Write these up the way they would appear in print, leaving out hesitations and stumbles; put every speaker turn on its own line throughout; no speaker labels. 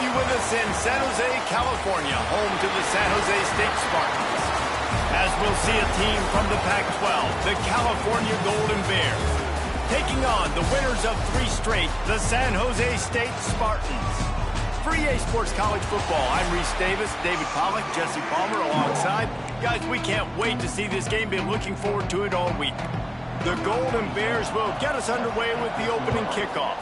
you with us in San Jose, California, home to the San Jose State Spartans. As we'll see a team from the Pac-12, the California Golden Bears, taking on the winners of 3 straight, the San Jose State Spartans. For EA Sports College Football, I'm Reese Davis, David Pollack, Jesse Palmer alongside. Guys, we can't wait to see this game. Been looking forward to it all week. The Golden Bears will get us underway with the opening kickoff.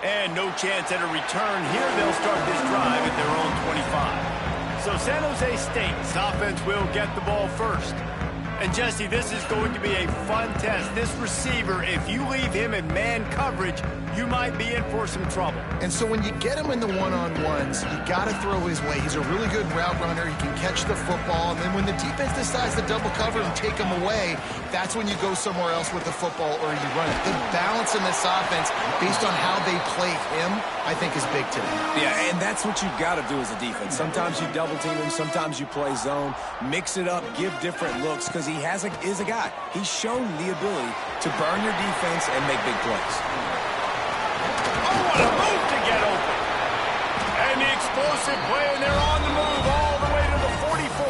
And no chance at a return here. They'll start this drive at their own 25. So San Jose State's offense will get the ball first. And Jesse, this is going to be a fun test. This receiver, if you leave him in man coverage, you might be in for some trouble.
And so when you get him in the one-on-ones, you got to throw his way. He's a really good route runner. He can catch the football. And then when the defense decides to double cover and take him away, that's when you go somewhere else with the football or you run it. The balance in this offense, based on how they play him, I think is big today.
Yeah, and that's what you've got to do as a defense. Sometimes you double team him, sometimes you play zone, mix it up, give different looks, because he is a guy. He's shown the ability to burn your defense and make big plays.
Oh, what a move to get open. And the explosive play, and they're on the move all the way to the 44.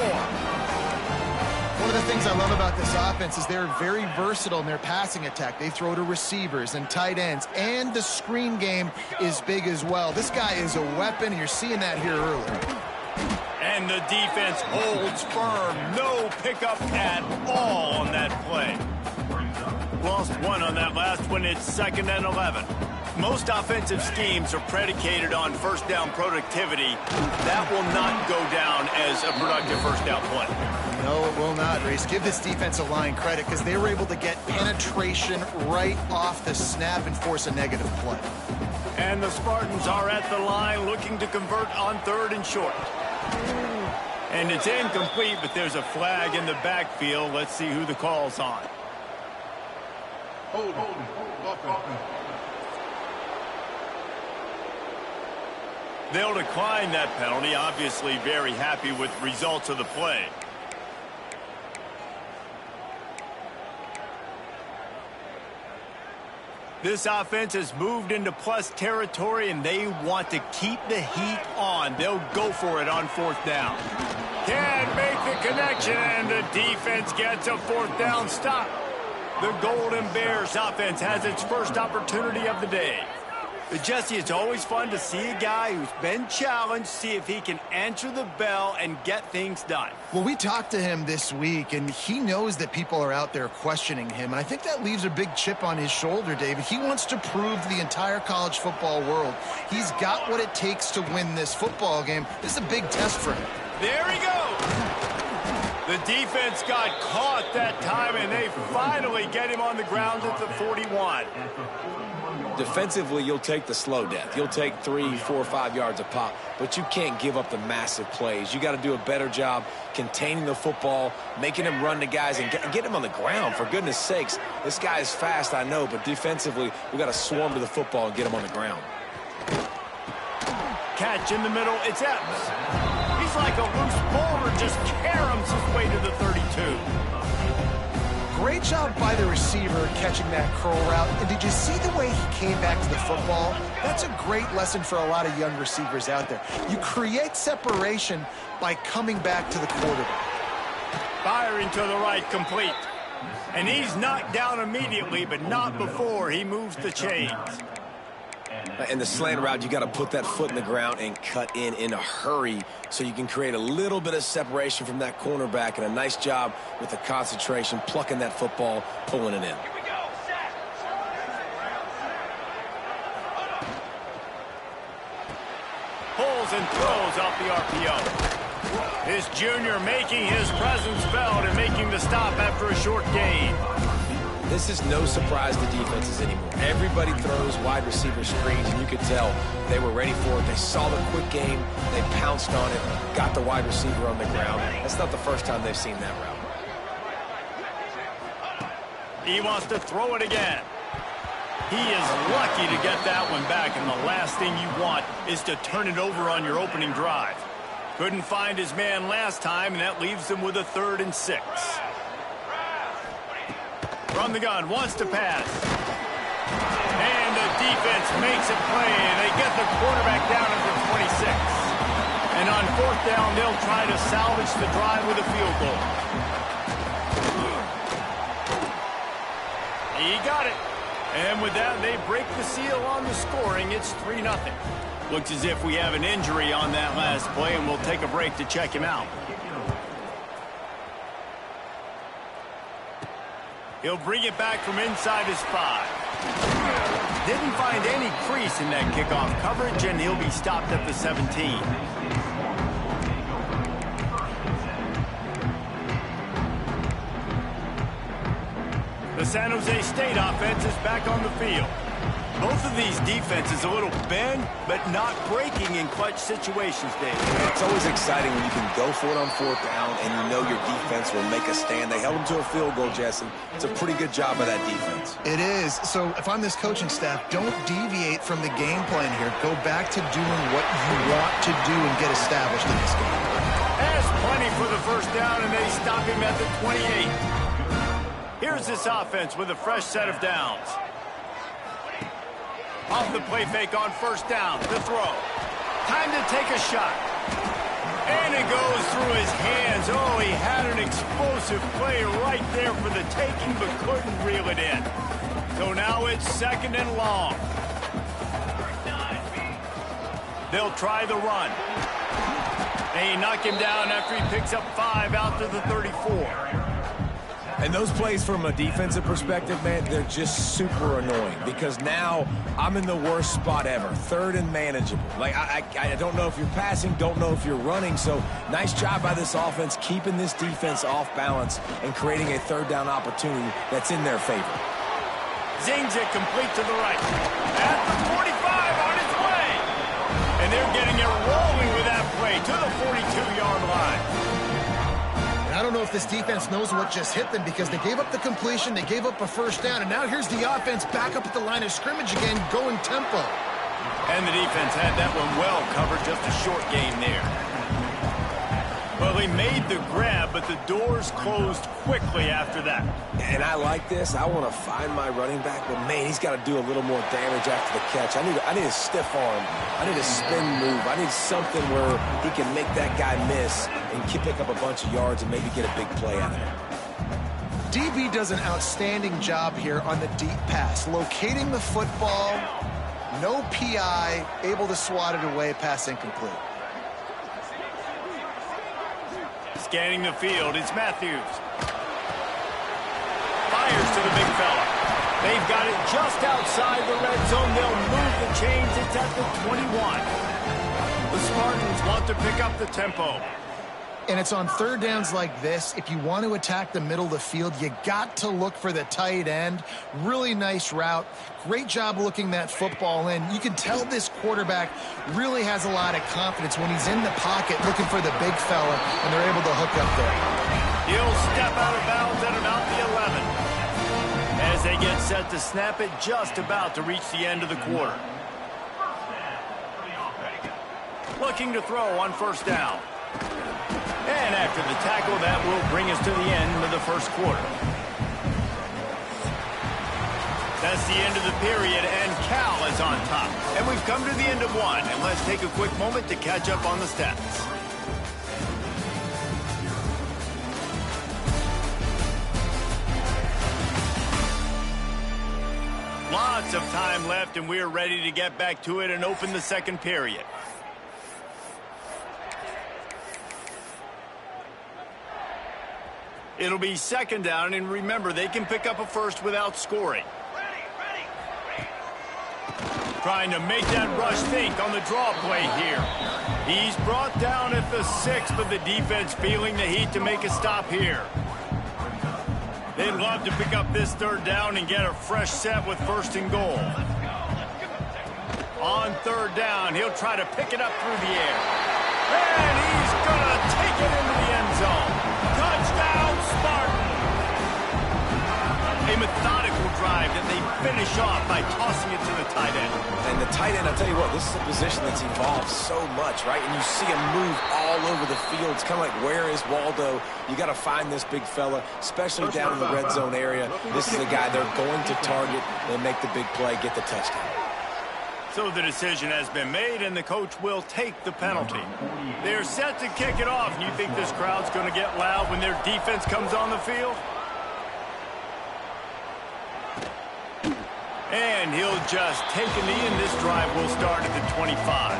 One of the things I love about this offense is they're very versatile in their passing attack. They throw to receivers and tight ends, and the screen game is big as well. This guy is a weapon, and you're seeing that here early.
And the defense holds firm. No pickup at all on that play. Lost one on that last one. It's 2nd and 11. Most offensive schemes are predicated on first down productivity. That will not go down as a productive first down play.
No, it will not, Reese. Give this defensive line credit because they were able to get penetration right off the snap and force a negative play.
And the Spartans are at the line looking to convert on 3rd and short. And it's incomplete, but there's a flag in the backfield. Let's see who the call's on.
Hold.
They'll decline that penalty. Obviously very happy with the results of the play. This offense has moved into plus territory, and they want to keep the heat on. They'll go for it on 4th down. Can't make the connection, and the defense gets a 4th down stop. The Golden Bears offense has its first opportunity of the day. But Jesse, it's always fun to see a guy who's been challenged, see if he can answer the bell and get things done.
Well, we talked to him this week, and he knows that people are out there questioning him. And I think that leaves a big chip on his shoulder, David. He wants to prove to the entire college football world he's got what it takes to win this football game. This is a big test for him.
There he goes. The defense got caught that time, and they finally get him on the ground at the 41.
Defensively, you'll take the slow death. You'll take 3, 4, 5 yards a pop, but you can't give up the massive plays. You got to do a better job containing the football, making him run to guys, and get him on the ground. For goodness sakes, this guy is fast, I know, but defensively, we got to swarm to the football and get him on the ground.
Catch in the middle, it's Epps. He's like a loose boulder, just caroms his way to the 32.
Great job by the receiver catching that curl route. And did you see the way he came back to the football? That's a great lesson for a lot of young receivers out there. You create separation by coming back to the quarterback.
Firing to the right, complete. And he's knocked down immediately, but not before he moves the chains.
In the slant route, you got to put that foot in the ground and cut in a hurry so you can create a little bit of separation from that cornerback, and a nice job with the concentration, plucking that football, pulling it in.
Pulls and throws off the RPO. This junior making his presence felt and making the stop after a short gain.
This is no surprise to defenses anymore. Everybody throws wide receiver screens, and you could tell they were ready for it. They saw the quick game. They pounced on it, got the wide receiver on the ground. That's not the first time they've seen that route.
He wants to throw it again. He is lucky to get that one back, and the last thing you want is to turn it over on your opening drive. Couldn't find his man last time, and that leaves him with a 3rd and 6. From the gun, wants to pass. And the defense makes a play. They get the quarterback down at the 26. And on fourth down, they'll try to salvage the drive with a field goal. He got it. And with that, they break the seal on the scoring. It's 3-0. Looks as if we have an injury on that last play, and we'll take a break to check him out. He'll bring it back from inside his 5. Didn't find any crease in that kickoff coverage, and he'll be stopped at the 17. The San Jose State offense is back on the field. Both of these defenses a little bend, but not breaking in clutch situations, Dave.
It's always exciting when you can go for it on fourth down and you know your defense will make a stand. They held them to a field goal, Jesse. It's a pretty good job by that defense.
It is. So if I'm this coaching staff, don't deviate from the game plan here. Go back to doing what you want to do and get established in this game.
Has plenty for the first down, and they stop him at the 28. Here's this offense with a fresh set of downs. Off the play fake on first down. The throw. Time to take a shot. And it goes through his hands. Oh, he had an explosive play right there for the taking, but couldn't reel it in. So now it's 2nd and long. They'll try the run. They knock him down after he picks up 5 out to the 34.
And those plays from a defensive perspective, man, they're just super annoying because now I'm in the worst spot ever, 3rd and manageable. Like, I don't know if you're passing, don't know if you're running, so nice job by this offense keeping this defense off balance and creating a 3rd down opportunity that's in their favor.
Zings it complete to the right. At the 45 on its way. And they're getting it rolling with that play to the 42-yard line.
I don't know if this defense knows what just hit them because they gave up the completion, they gave up a first down, and now here's the offense back up at the line of scrimmage again, going tempo.
And the defense had that one well covered, just a short gain there. Well, he made the grab, but the doors closed quickly after that.
And I like this. I want to find my running back, but, man, he's got to do a little more damage after the catch. I need a stiff arm. I need a spin move. I need something where he can make that guy miss and pick up a bunch of yards and maybe get a big play out of it.
DB does an outstanding job here on the deep pass, locating the football, no PI, able to swat it away, pass incomplete.
Scanning the field, it's Matthews. Fires to the big fella. They've got it just outside the red zone. They'll move the chains. It's at the 21. The Spartans want to pick up the tempo.
And it's on 3rd downs like this. If you want to attack the middle of the field, you got to look for the tight end. Really nice route. Great job looking that football in. You can tell this quarterback really has a lot of confidence when he's in the pocket looking for the big fella, and they're able to hook up there.
He'll step out of bounds at about the 11. As they get set to snap it, just about to reach the end of the quarter. Looking to throw on first down. And after the tackle, that will bring us to the end of the first quarter. That's the end of the period, and Cal is on top. And we've come to the end of one, and let's take a quick moment to catch up on the stats. Lots of time left, and we're ready to get back to it and open the second period. It'll be 2nd down, and remember, they can pick up a first without scoring. Trying to make that rush think on the draw play here. He's brought down at the 6, but the defense feeling the heat to make a stop here. They'd love to pick up this 3rd down and get a fresh set with 1st and goal. On 3rd down, he'll try to pick it up through the air. And he's going to take it into the end zone. Touchdown, Spartan! A methodical drive that they finish off by tossing it to the tight end.
And the tight end, I'll tell you what, this is a position that's evolved so much, right? And you see him move all over the field. It's kind of like, where is Waldo? You got to find this big fella, especially down in the red zone area. This is a guy they're going to target and make the big play, get the touchdown.
So the decision has been made, and the coach will take the penalty. They're set to kick it off. You think this crowd's going to get loud when their defense comes on the field? And he'll just take a knee, and this drive will start at the 25.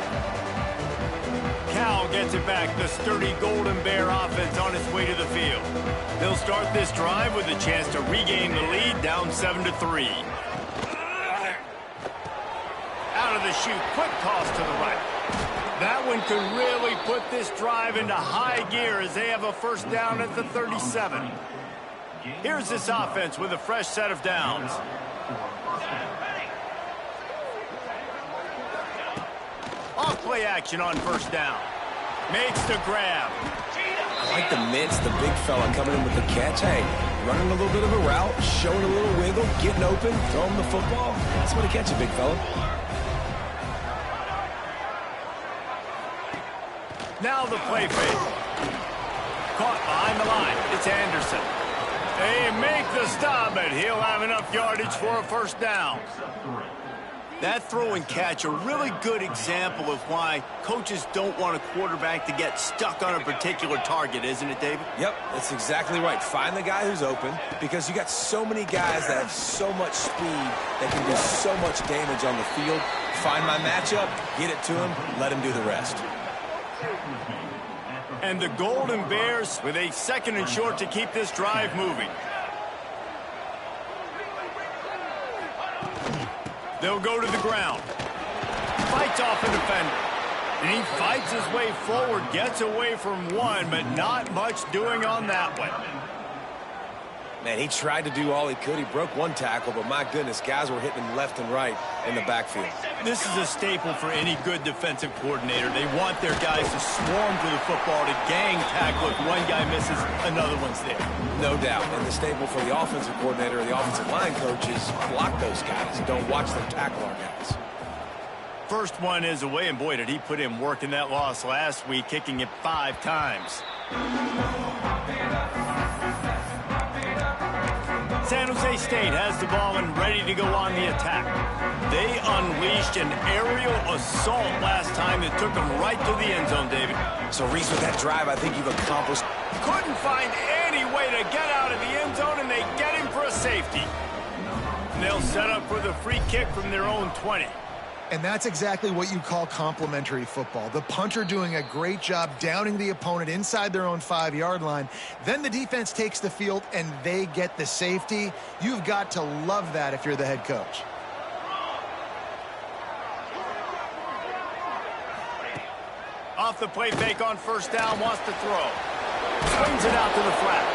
Cal gets it back. The sturdy Golden Bear offense on its way to the field. They'll start this drive with a chance to regain the lead, down 7-3. Out of the chute, quick toss to the right. That one could really put this drive into high gear as they have a first down at the 37. Here's this offense with a fresh set of downs. Off play action on first down. Makes the grab.
I like the mitts, the big fella coming in with the catch. Hey, running a little bit of a route, showing a little wiggle, getting open, throwing the football. That's what to catch it, big fella.
Now the play fake. Caught behind the line. It's Anderson. They make the stop, but he'll have enough yardage for a first down. That throw and catch, a really good example of why coaches don't want a quarterback to get stuck on a particular target, isn't it, David?
Yep, that's exactly right. Find the guy who's open, because you got so many guys that have so much speed that can do so much damage on the field. Find my matchup, get it to him, let him do the rest.
And the Golden Bears with a second and short to keep this drive moving. They'll go to the ground. Fights off a defender. And he fights his way forward, gets away from one, but not much doing on that one.
Man, he tried to do all he could. He broke one tackle, but my goodness, guys were hitting him left and right in the backfield.
This is a staple for any good defensive coordinator. They want their guys to swarm to the football, to gang tackle. If one guy misses, another one's there.
No doubt. And the staple for the offensive coordinator or the offensive line coach is block those guys. Don't watch them tackle our guys.
First one is away, and boy, did he put in work in that loss last week, kicking it 5 times. San Jose State has the ball and ready to go on the attack. They unleashed an aerial assault last time that took them right to the end zone, David.
So, Reese, with that drive, I think you've accomplished.
Couldn't find any way to get out of the end zone, and they get him for a safety. And they'll set up for the free kick from their own 20.
And that's exactly what you call complementary football. The punter doing a great job downing the opponent inside their own 5-yard line. Then the defense takes the field and they get the safety. You've got to love that if you're the head coach.
Off the play fake on first down, wants to throw. Swings it out to the flat.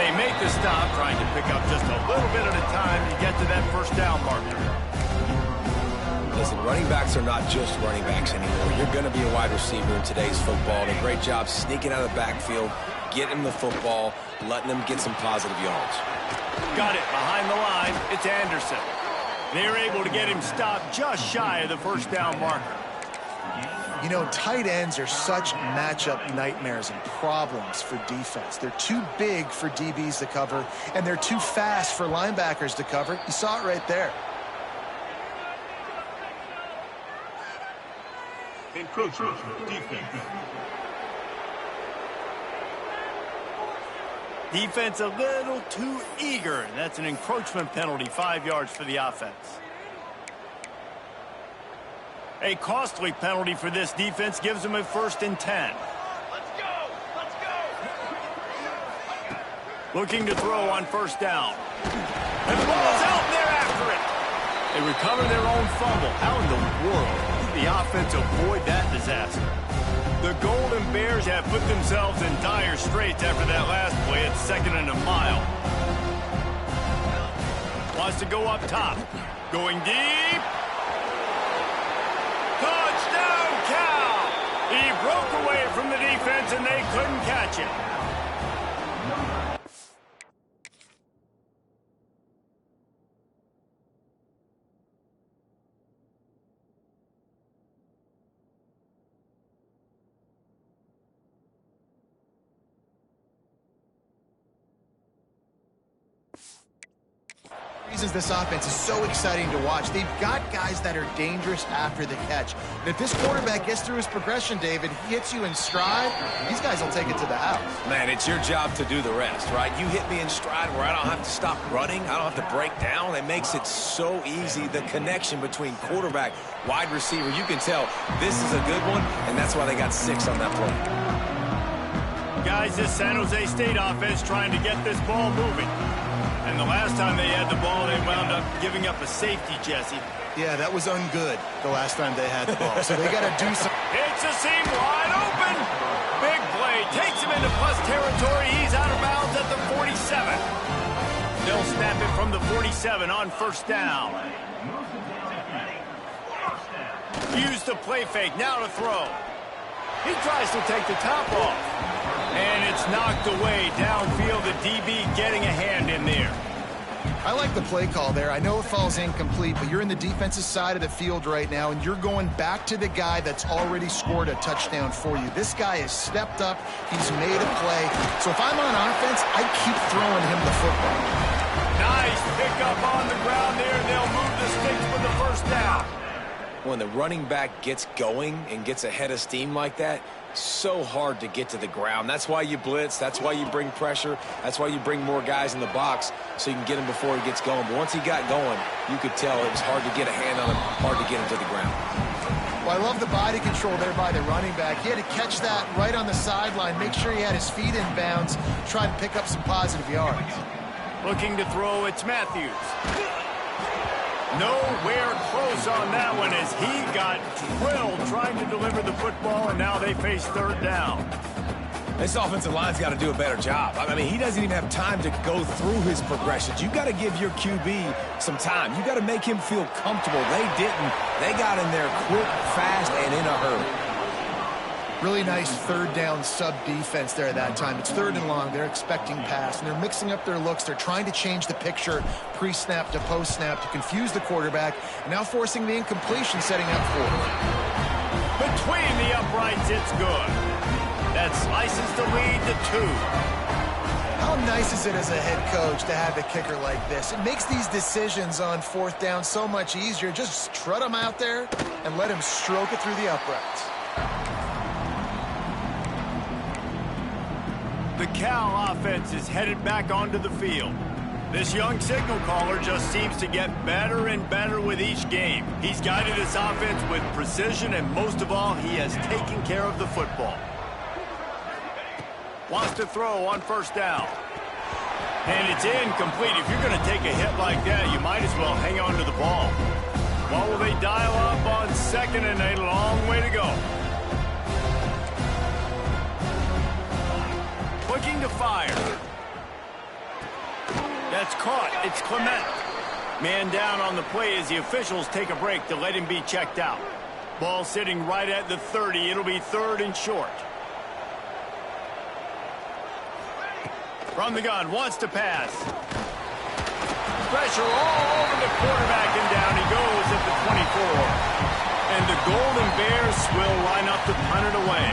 They make the stop, trying to pick up just a little bit at a time to get to that first down marker.
Listen, running backs are not just running backs anymore. You're going to be a wide receiver in today's football. And a great job sneaking out of the backfield, getting him the football, letting them get some positive yards.
Got it behind the line. It's Anderson. They're able to get him stopped just shy of the first down marker.
You know, tight ends are such matchup nightmares and problems for defense. They're too big for DBs to cover, and they're too fast for linebackers to cover. You saw it right there.
Encroachment defense. Defense a little too eager. That's an encroachment penalty, 5 yards for the offense. A costly penalty for this defense gives them a 1st and 10. Let's go! Let's go! Looking to throw on first down. And the ball's out, and they're after it. They recover their own fumble. How in the world did the offense avoid that disaster? The Golden Bears have put themselves in dire straits after that last play at 2nd and a mile. Wants to go up top. Going deep. Touchdown, Cal! He broke away from the defense, and they couldn't catch him.
reasons this offense is so exciting to watch. They've got guys that are dangerous after the catch. And if this quarterback gets through his progression, David, he hits you in stride, these guys will take it to the house.
Man, it's your job to do the rest, right? You hit me in stride where I don't have to stop running. I don't have to break down. It makes it so easy. The connection between quarterback, wide receiver, you can tell this is a good one, and that's why they got 6 on that play.
Guys, this San Jose State offense trying to get this ball moving. And the last time they had the ball, they wound up giving up a safety, Jesse.
Yeah, that was ungood the last time they had the ball. So they got to do something.
It's a seam wide open. Big play. Takes him into plus territory. He's out of bounds at the 47. They'll snap it from the 47 on first down. Use the play fake. Now to throw. He tries to take the top off. And it's knocked away downfield. The DB getting a hand in there.
I like the play call there. I know it falls incomplete, but you're in the defensive side of the field right now, and you're going back to the guy that's already scored a touchdown for you. This guy has stepped up. He's made a play. So if I'm on offense, I keep throwing him the football.
Nice pickup on the ground there. They'll move the sticks for the first down.
When the running back gets going and gets a head of steam like that, so hard to get to the ground. That's why you blitz. That's why you bring pressure. That's why you bring more guys in the box so you can get him before he gets going. But once he got going, you could tell it was hard to get a hand on him, hard to get him to the ground.
Well, I love the body control there by the running back. He had to catch that right on the sideline, make sure he had his feet in bounds, try and pick up some positive yards.
Looking to throw, it's Matthews. Nowhere close on that one as he got drilled trying to deliver the football, and now they face third down.
This offensive line's got to do a better job. I mean, he doesn't even have time to go through his progressions. You got to give your QB some time. You got to make him feel comfortable. They didn't. They got in there quick, fast, and in a hurry.
Really nice third down sub defense there at that time. It's third and long. They're expecting pass, and they're mixing up their looks. They're trying to change the picture pre-snap to post-snap to confuse the quarterback, and now forcing the incompletion, setting up for it.
Between the uprights, it's good. That slices the lead to 2.
How nice is it as a head coach to have a kicker like this? It makes these decisions on fourth down so much easier. Just strut him out there and let him stroke it through the uprights.
The Cal offense is headed back onto the field. This young signal caller just seems to get better and better with each game. He's guided this offense with precision, and most of all, he has taken care of the football. Wants to throw on first down. And it's incomplete. If you're going to take a hit like that, you might as well hang on to the ball. What will they dial up on second and a long way to go? Looking to fire. That's caught. It's Clement. Man down on the play as the officials take a break to let him be checked out. Ball sitting right at the 30. It'll be third and short. From the gun, wants to pass. Pressure all over the quarterback, and down he goes at the 24. And the Golden Bears will line up to punt it away.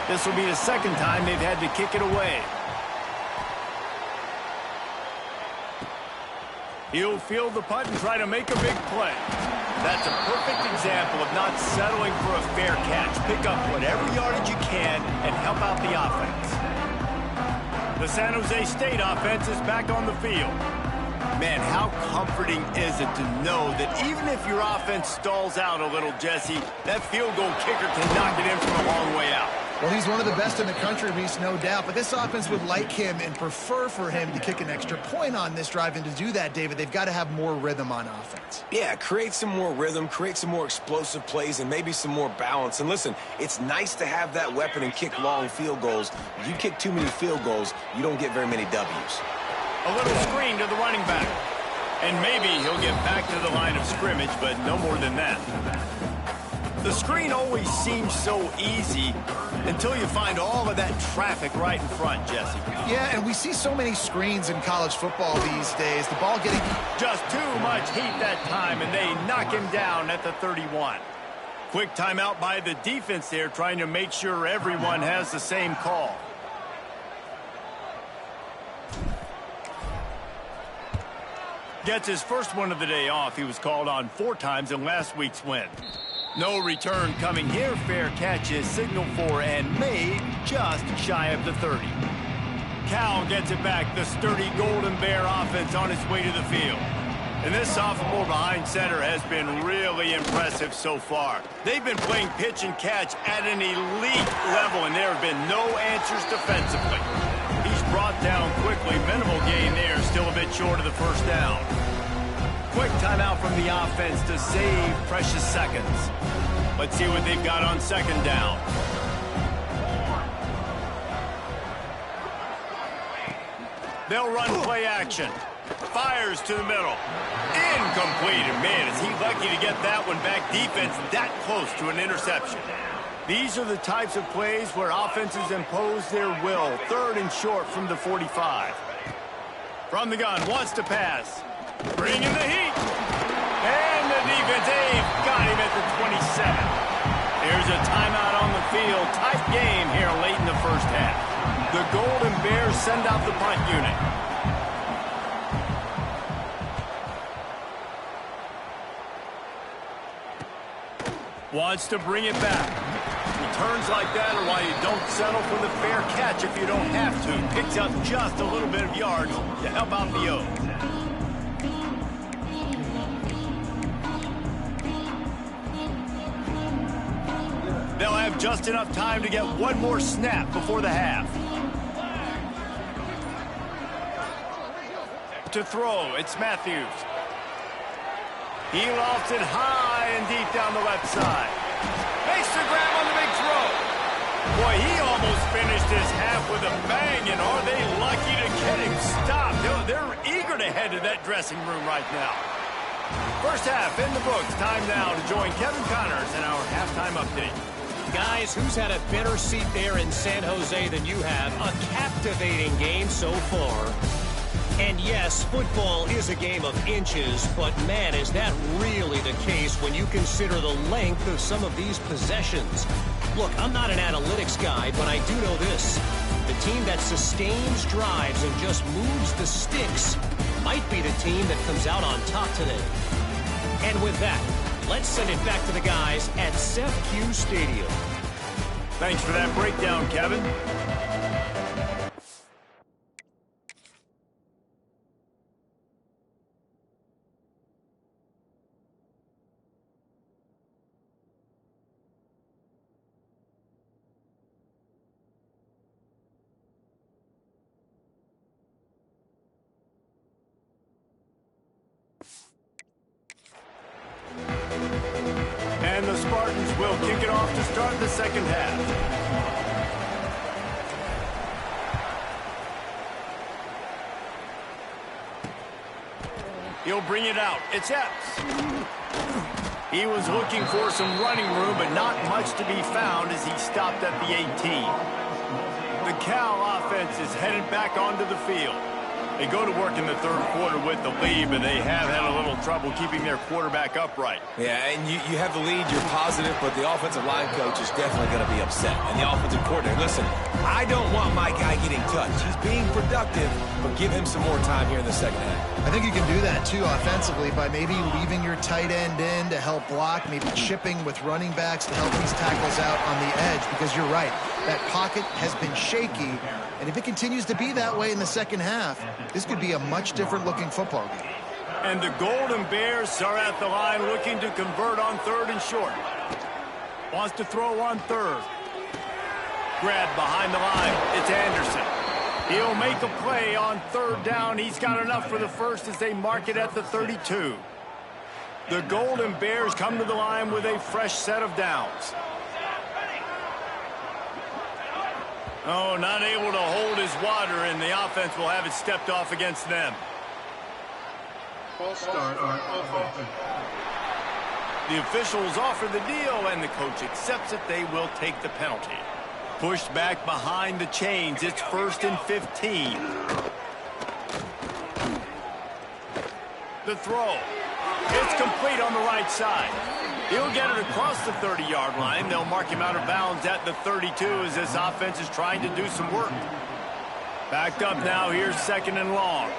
This will be the second time they've had to kick it away. He'll field the punt and try to make a big play. That's a perfect example of not settling for a fair catch. Pick up whatever yardage you can and help out the offense. The San Jose State offense is back on the field. Man, how comforting is it to know that even if your offense stalls out a little, Jesse, that field goal kicker can knock it in from a long way out.
Well, he's one of the best in the country, Reese, no doubt. But this offense would like him and prefer for him to kick an extra point on this drive. And to do that, David, they've got to have more rhythm on offense.
Yeah, create some more rhythm, create some more explosive plays, and maybe some more balance. And listen, it's nice to have that weapon and kick long field goals. If you kick too many field goals, you don't get very many W's.
A little screen to the running back. And maybe he'll get back to the line of scrimmage, but no more than that. The screen always seems so easy until you find all of that traffic right in front, Jesse.
Yeah, and we see so many screens in college football these days. The ball getting
just too much heat that time, and they knock him down at the 31. Quick timeout by the defense there, trying to make sure everyone has the same call. Gets his first one of the day off. He was called on 4 times in last week's win. No return coming here. Fair catch is signaled for and made just shy of the 30. Cal gets it back. The sturdy Golden Bear offense on its way to the field. And this sophomore behind center has been really impressive so far. They've been playing pitch and catch at an elite level, and there have been no answers defensively. He's brought down quickly. Minimal gain there, still a bit short of the first down. Quick timeout from the offense to save precious seconds. Let's see what they've got on second down. They'll run play action. Fires to the middle. Incomplete. And man, is he lucky to get that one back. Defense that close to an interception. These are the types of plays where offenses impose their will. 3rd and short from the 45. From the gun, wants to pass. Bring in the heat. And the defense, they've got him at the 27. There's a timeout on the field. Tight game here late in the first half. The Golden Bears send out the punt unit. Wants to bring it back. Returns like that are why you don't settle for the fair catch if you don't have to. Picks up just a little bit of yards to help out the O's. They'll have just enough time to get one more snap before the half. To throw, it's Matthews. He lofts it high and deep down the left side. Makes the grab on the big throw. Boy, he almost finished his half with a bang, and are they lucky to get him stopped? They're eager to head to that dressing room right now. First half in the books. Time now to join Kevin Connors in our halftime update.
Guys, who's had a better seat there in San Jose than you have? A captivating game so far. And yes, football is a game of inches, but man, is that really the case when you consider the length of some of these possessions. Look, I'm not an analytics guy, but I do know this. The team that sustains drives and just moves the sticks might be the team that comes out on top today. And with that, let's send it back to the guys at SEFCU Stadium.
Thanks for that breakdown, Kevin. And the Spartans will kick it off to start the second half. He'll bring it out. It's Epps. He was looking for some running room, but not much to be found as he stopped at the 18. The Cal offense is headed back onto the field. They go to work in the third quarter with the lead, but they have had a little trouble keeping their quarterback upright.
Yeah, and you have the lead, you're positive, but the offensive line coach is definitely going to be upset. And the offensive coordinator, listen, I don't want my guy getting touched. He's being productive, but give him some more time here in the second half.
I think you can do that, too, offensively, by maybe leaving your tight end in to help block, maybe chipping with running backs to help these tackles out on the edge, because you're right. That pocket has been shaky, and if it continues to be that way in the second half, this could be a much different-looking football game.
And the Golden Bears are at the line looking to convert on 3rd and short. Wants to throw on 3rd. Grab behind the line. It's Anderson. He'll make a play on 3rd down. He's got enough for the first as they mark it at the 32. The Golden Bears come to the line with a fresh set of downs. Oh, not able to hold his water, and the offense will have it stepped off against them.
False start on offense.
The officials offer the deal, and the coach accepts it. They will take the penalty. Pushed back behind the chains. It's 1st and 15. The throw. It's complete on the right side. He'll get it across the 30-yard line. They'll mark him out of bounds at the 32 as this offense is trying to do some work. Backed up now. Here's 2nd and long.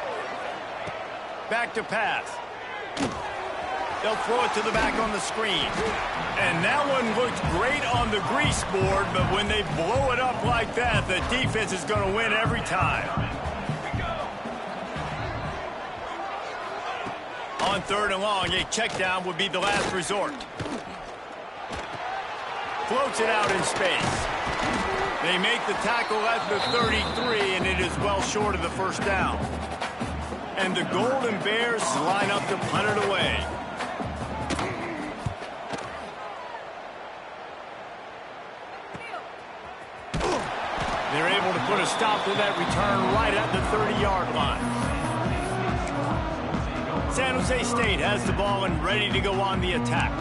Back to pass. They'll throw it to the back on the screen. And that one looked great on the grease board, but when they blow it up like that, the defense is going to win every time. On 3rd and long, a check down would be the last resort. Floats it out in space. They make the tackle at the 33, and it is well short of the first down. And the Golden Bears line up to punt it away. They're able to put a stop to that return right at the 30-yard line. San Jose State has the ball and ready to go on the attack.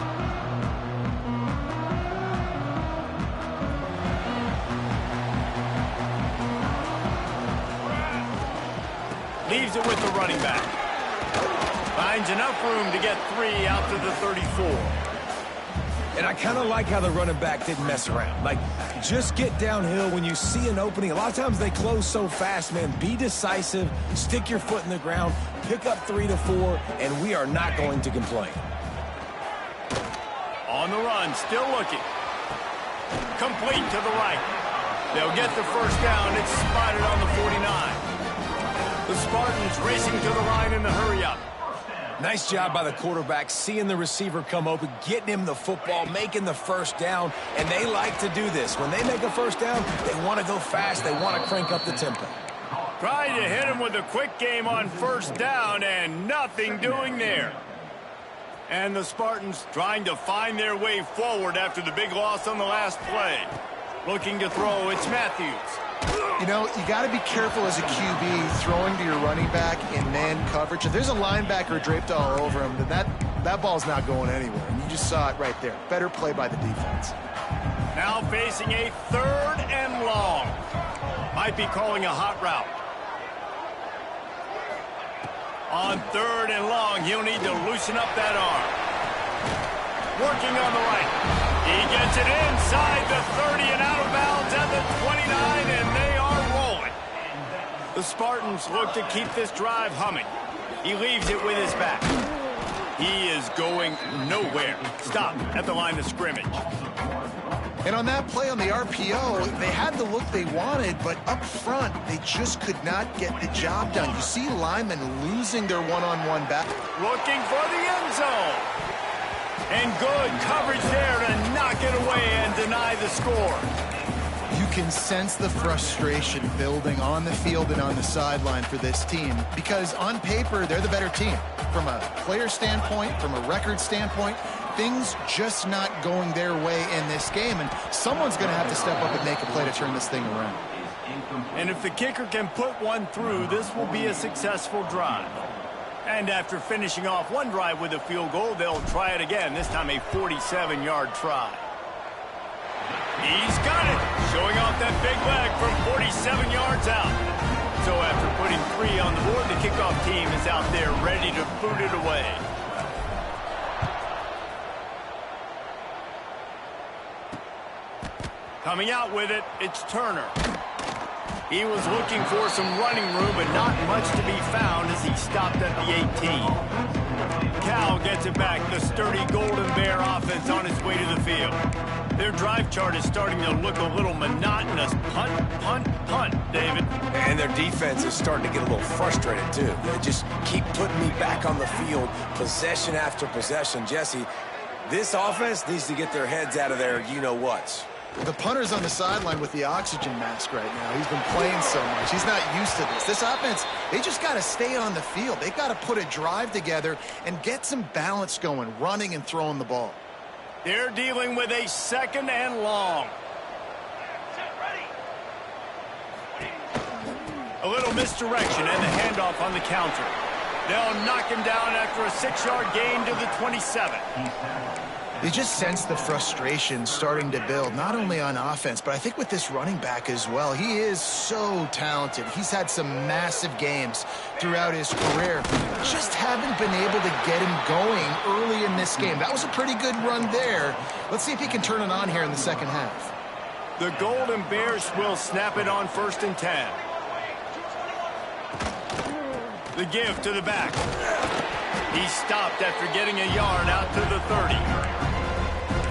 Leaves it with the running back. Finds enough room to get 3 out to the 34.
And I kind of like how the running back didn't mess around. Like, just get downhill when you see an opening. A lot of times they close so fast, man. Be decisive, stick your foot in the ground, pick up 3 to 4, and we are not going to complain.
On the run, still looking. Complete to the right. They'll get the first down. It's spotted on the 49. The Spartans racing to the line in the hurry-up.
Nice job by the quarterback, seeing the receiver come open, getting him the football, making the first down, and they like to do this. When they make a first down, they want to go fast. They want to crank up the tempo.
Trying to hit him with a quick game on first down, and nothing doing there. And the Spartans trying to find their way forward after the big loss on the last play. Looking to throw, it's Matthews.
You know, you got to be careful as a QB throwing to your running back in man coverage. If there's a linebacker draped all over him, then that ball's not going anywhere. And you just saw it right there. Better play by the defense.
Now facing a 3rd and long. Might be calling a hot route. On 3rd and long, he'll need to loosen up that arm. Working on the right. He gets it inside the 30 and out of bounds at the 29, and they are rolling. The Spartans look to keep this drive humming. He leaves it with his back. He is going nowhere. Stop at the line of scrimmage.
And on that play on the RPO, they had the look they wanted, but up front, they just could not get the job done. You see linemen losing their one-on-one back.
Looking for the end zone. And good coverage there to knock it away and deny the score.
You can sense the frustration building on the field and on the sideline for this team because on paper, they're the better team. From a player standpoint, from a record standpoint, things just not going their way in this game, and someone's going to have to step up and make a play to turn this thing around.
And if the kicker can put one through, this will be a successful drive. And after finishing off one drive with a field goal, they'll try it again, this time a 47-yard try. He's got it, showing off that big leg from 47 yards out. So after putting 3 on the board, the kickoff team is out there ready to boot it away. Coming out with it, it's Turner. He was looking for some running room, but not much to be found as he stopped at the 18. Cal gets it back. The sturdy Golden Bear offense on its way to the field. Their drive chart is starting to look a little monotonous. Punt, punt, punt, David.
And their defense is starting to get a little frustrated, too. They just keep putting me back on the field, possession after possession. Jesse, this offense needs to get their heads out of their you-know-whats.
The punter's on the sideline with the oxygen mask right now. He's been playing so much. He's not used to this. This offense, they just got to stay on the field. They've got to put a drive together and get some balance going, running and throwing the ball.
They're dealing with a 2nd and long. A little misdirection and the handoff on the counter. They'll knock him down after a 6-yard gain to the 27.
You just sense the frustration starting to build, not only on offense, but I think with this running back as well. He is so talented. He's had some massive games throughout his career. Just haven't been able to get him going early in this game. That was a pretty good run there. Let's see if he can turn it on here in the second half.
The Golden Bears will snap it on 1st and 10. The give to the back. He stopped after getting a yard out to the 30.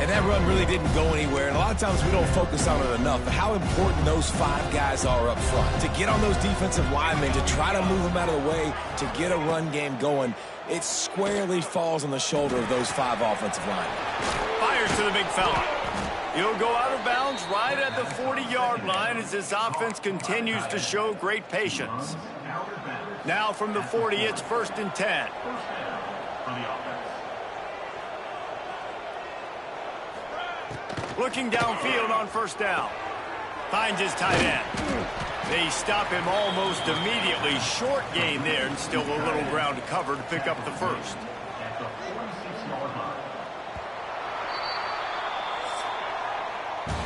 And that run really didn't go anywhere. And a lot of times we don't focus on it enough. But how important those 5 guys are up front. To get on those defensive linemen, to try to move them out of the way, to get a run game going, it squarely falls on the shoulder of those 5 offensive linemen.
Fires to the big fella. He'll go out of bounds right at the 40-yard line as this offense continues to show great patience. Now from the 40, it's 1st and 10. Looking downfield on 1st down. Finds his tight end. They stop him almost immediately. Short gain there, and still a little ground to cover to pick up the 1st.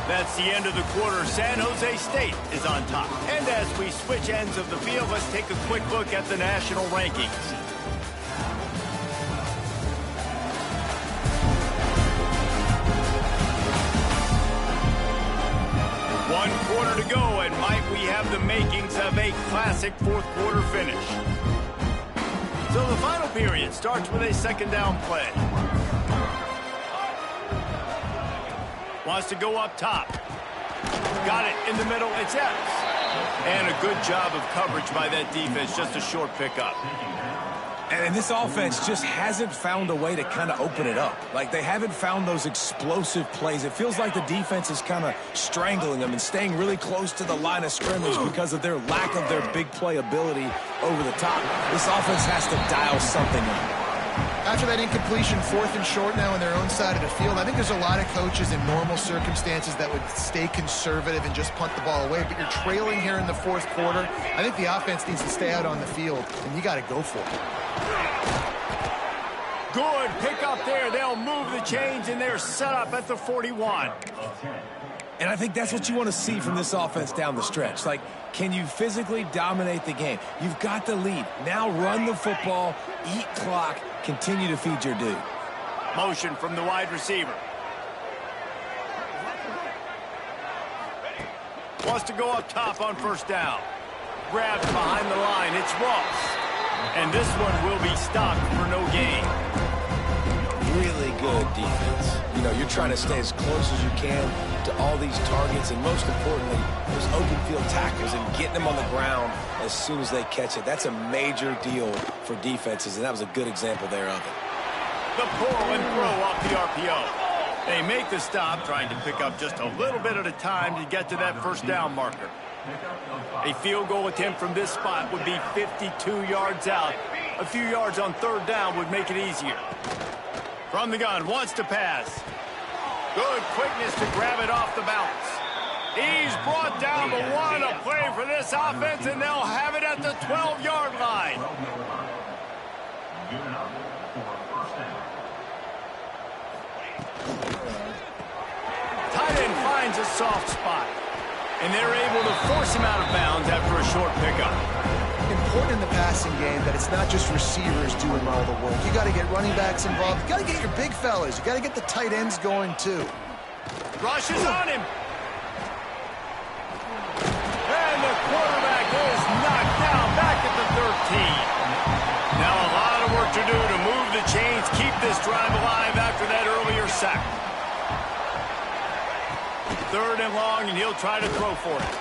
That's the end of the quarter. San Jose State is on top. And as we switch ends of the field, let's take a quick look at the national rankings. One quarter to go, and might we have the makings of a classic 4th quarter finish. So the final period starts with a 2nd down play. Wants to go up top. Got it in the middle. It's Epps. And a good job of coverage by that defense. Just a short pickup.
And this offense just hasn't found a way to kind of open it up. Like, they haven't found those explosive plays. It feels like the defense is kind of strangling them and staying really close to the line of scrimmage because of their lack of their big play ability over the top. This offense has to dial something up.
After that incompletion, 4th and short now on their own side of the field, I think there's a lot of coaches in normal circumstances that would stay conservative and just punt the ball away. But you're trailing here in the 4th quarter. I think the offense needs to stay out on the field, and you got to go for it.
Good pick up there. They'll move the chains, and they're set up at the 41.
And I think that's what you want to see from this offense down the stretch. Like, can you physically dominate the game? You've got the lead. Now run the football, eat clock, continue to feed your dude.
Motion from the wide receiver. Wants to go up top on 1st down. Grabs behind the line. It's Ross. And this one will be stopped for no gain.
Really good defense. You know, you're trying to stay as close as you can to all these targets, and most importantly, those open field tackles and getting them on the ground as soon as they catch it. That's a major deal for defenses, and that was a good example there of it.
The pull and throw off the RPO. They make the stop, trying to pick up just a little bit at a time to get to that 1st down marker. A field goal attempt from this spot would be 52 yards out. A few yards on 3rd down would make it easier. From the gun, wants to pass. Good quickness to grab it off the bounce. He's brought down the 1, a play for this offense, and they'll have it at the 12-yard line. Tight end finds a soft spot, and they're able to force him out of bounds after a short pickup.
Important in the passing game that it's not just receivers doing all the work. You got to get running backs involved. You got to get your big fellas. You got to get the tight ends going too.
Rushes on him. And the quarterback is knocked down back at the 13. Now a lot of work to do to move the chains, keep this drive alive after that earlier sack. 3rd and long, and he'll try to throw for it.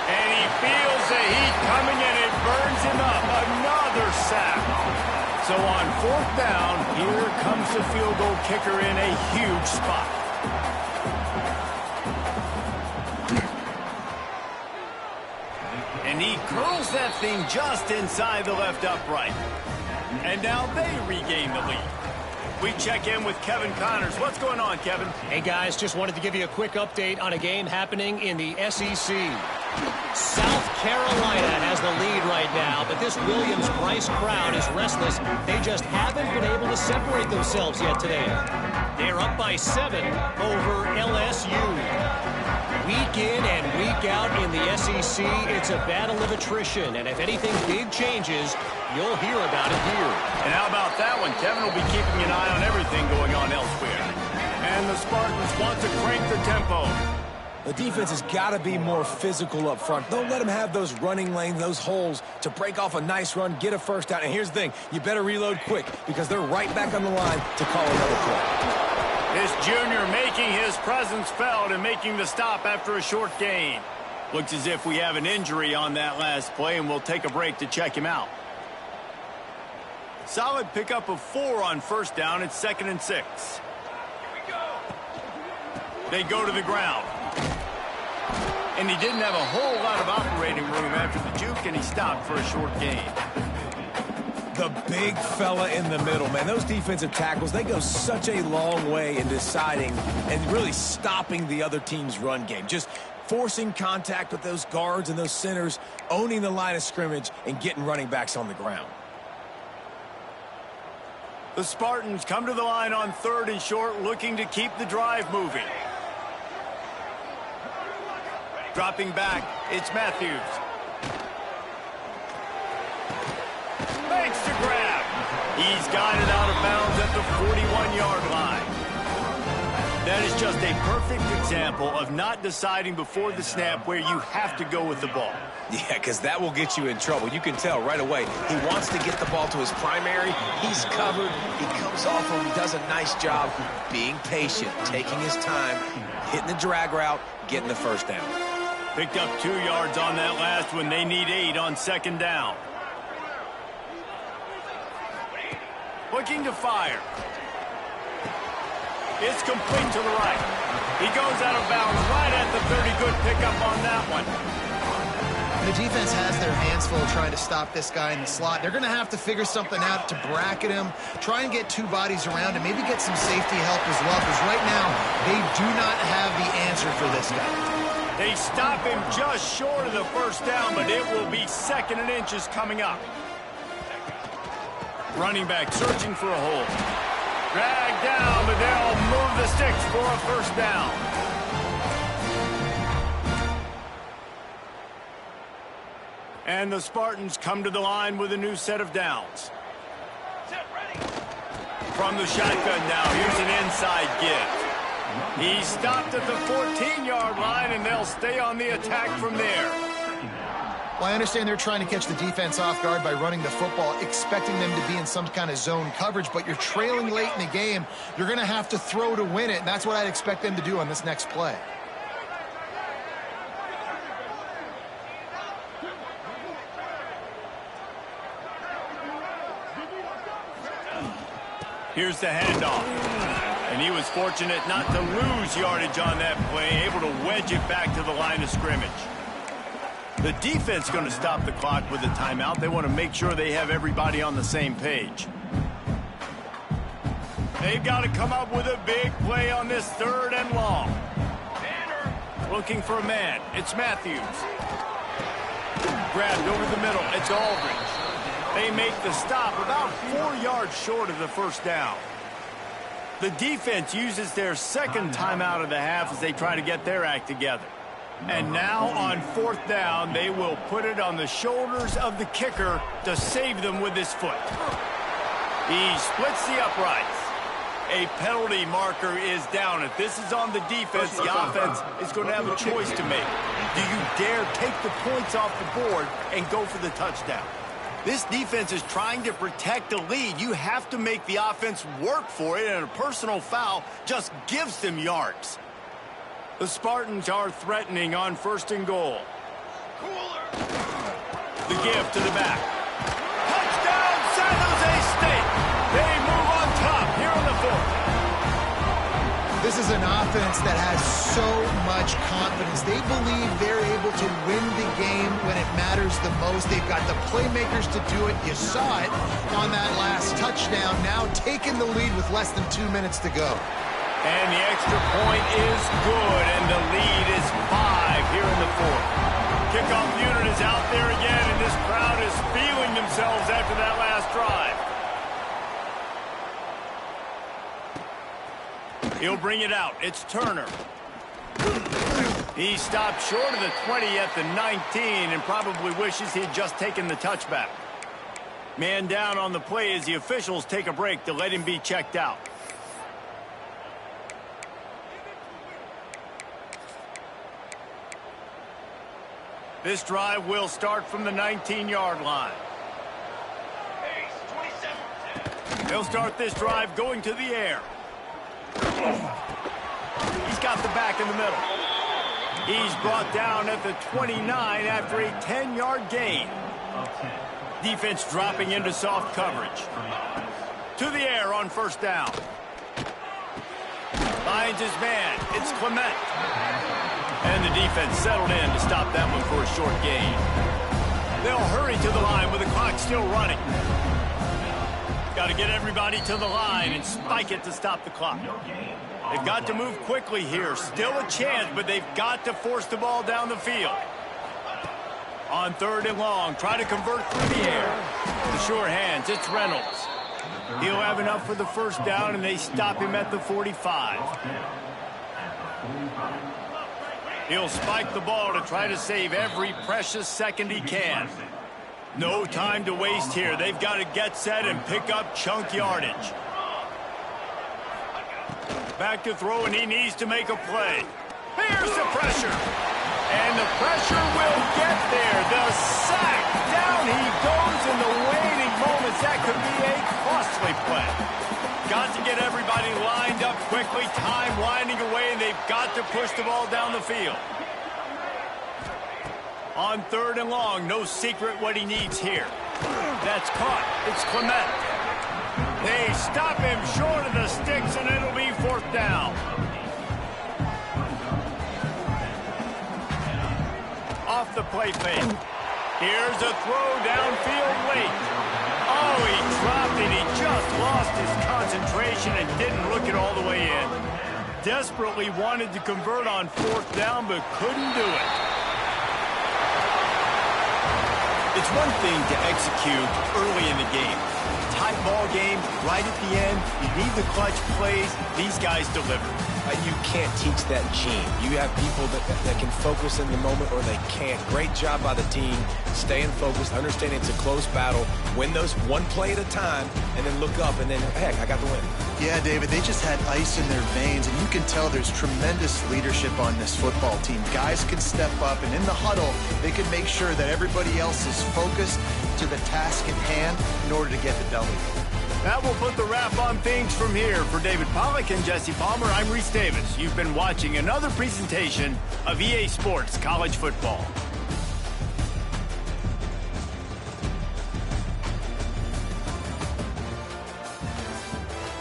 And he feels the heat coming, and it burns him up. Another sack. So on 4th down, here comes the field goal kicker in a huge spot. And he curls that thing just inside the left upright. And now they regain the lead. We check in with Kevin Connors. What's going on, Kevin?
Hey, guys, just wanted to give you a quick update on a game happening in the SEC. South Carolina has the lead right now, but this Williams-Brice crowd is restless. They just haven't been able to separate themselves yet today. They're up by 7 over LSU. Week in and week out in the SEC, it's a battle of attrition, and if anything big changes, you'll hear about it here.
And how about that one? Kevin will be keeping an eye on everything going on elsewhere. And the Spartans want to crank the tempo.
The defense has got to be more physical up front. Don't let them have those running lanes, those holes to break off a nice run, get a first down. And here's the thing, you better reload quick because they're right back on the line to call another play.
This junior making his presence felt and making the stop after a short gain. Looks as if we have an injury on that last play, and we'll take a break to check him out. Solid pickup of 4 on first down. It's 2nd and 6. They go to the ground. And he didn't have a whole lot of operating room after the juke, and he stopped for a short gain.
The big fella in the middle, man. Those defensive tackles, they go such a long way in deciding and really stopping the other team's run game. Just forcing contact with those guards and those centers, owning the line of scrimmage, and getting running backs on the ground.
The Spartans come to the line on 3rd and short, looking to keep the drive moving. Dropping back, it's Matthews. Makes the grab. He's got it out of bounds at the 41-yard line. That is just a perfect example of not deciding before the snap where you have to go with the ball.
Yeah, because that will get you in trouble. You can tell right away he wants to get the ball to his primary. He's covered. He comes off him. He does a nice job being patient, taking his time, hitting the drag route, getting the first down.
Picked up 2 yards on that last one. They need 8 on 2nd down. Looking to fire. It's complete to the right. He goes out of bounds right at the 30. Good pickup on that one.
The defense has their hands full trying to stop this guy in the slot. They're going to have to figure something out to bracket him, try and get 2 bodies around him, maybe get some safety help as well, because right now they do not have the answer for this guy.
They stop him just short of the first down, but it will be 2nd and inches coming up. Running back searching for a hole. Dragged down, but they'll move the sticks for a first down. And the Spartans come to the line with a new set of downs. From the shotgun now, here's an inside give. He stopped at the 14-yard line, and they'll stay on the attack from there.
Well, I understand they're trying to catch the defense off guard by running the football, expecting them to be in some kind of zone coverage, but you're trailing late in the game. You're going to have to throw to win it, and that's what I'd expect them to do on this next play.
Here's the handoff. And he was fortunate not to lose yardage on that play, able to wedge it back to the line of scrimmage. The defense going to stop the clock with a timeout. They want to make sure they have everybody on the same page. They've got to come up with a big play on this 3rd and long. Looking for a man. It's Matthews. Grabbed over the middle. It's Aldridge. They make the stop about 4 yards short of the first down. The defense uses their 2nd timeout of the half as they try to get their act together. And now on 4th down, they will put it on the shoulders of the kicker to save them with his foot. He splits the uprights. A penalty marker is down. If this is on the defense, the offense is going to have a choice to make. Do you dare take the points off the board and go for the touchdown? This defense is trying to protect the lead. You have to make the offense work for it, and a personal foul just gives them yards. The Spartans are threatening on 1st and goal. The give to the back. Touchdown, San Jose State. They move on top here in the 4th.
This is an offense that has so much confidence. They believe they're able to win the game when it matters the most. They've got the playmakers to do it. You saw it on that last touchdown. Now taking the lead with less than 2 minutes to go.
And the extra point is good, and the lead is 5 here in the 4th. Kickoff unit is out there again, and this crowd is feeling themselves after that last drive. He'll bring it out. It's Turner. He stopped short of the 20 at the 19 and probably wishes he had just taken the touchback. Man down on the play as the officials take a break to let him be checked out. This drive will start from the 19-yard line. They'll start this drive going to the air. He's got the back in the middle. He's brought down at the 29 after a 10-yard gain. Defense dropping into soft coverage. To the air on first down. Finds his man. It's Clement. And the defense settled in to stop that one for a short gain. They'll hurry to the line with the clock still running. Got to get everybody to the line and spike it to stop the clock. They've got to move quickly here. Still a chance, but they've got to force the ball down the field. On 3rd and long, try to convert through the air. The sure hands, it's Reynolds. He'll have enough for the first down, and they stop him at the 45. He'll spike the ball to try to save every precious second he can. No time to waste here. They've got to get set and pick up chunk yardage. Back to throw, and he needs to make a play. Here's the pressure. And the pressure will get there. The sack. Down he goes in the waning moments. That could be a costly play. Got to get everybody lined up quickly. Time winding away, and they've got to push the ball down the field. On 3rd and long, no secret what he needs here. That's caught. It's Clement. They stop him short of the sticks, and it'll be 4th down. Off the play fake. Here's a throw downfield late. Oh, he dropped it. He just lost his concentration and didn't look it all the way in. Desperately wanted to convert on 4th down, but couldn't do it. It's one thing to execute early in the game. Tight ball game, right at the end. You need the clutch plays. These guys deliver.
You can't teach that gene. You have people that can focus in the moment or they can't. Great job by the team, staying focused, understanding it's a close battle, win those one play at a time, and then look up, and then, heck, I got the win.
Yeah, David, they just had ice in their veins, and you can tell there's tremendous leadership on this football team. Guys can step up, and in the huddle, they can make sure that everybody else is focused to the task at hand in order to get the W.
That will put the wrap on things from here. For David Pollack and Jesse Palmer, I'm Reese Davis. You've been watching another presentation of EA Sports College Football.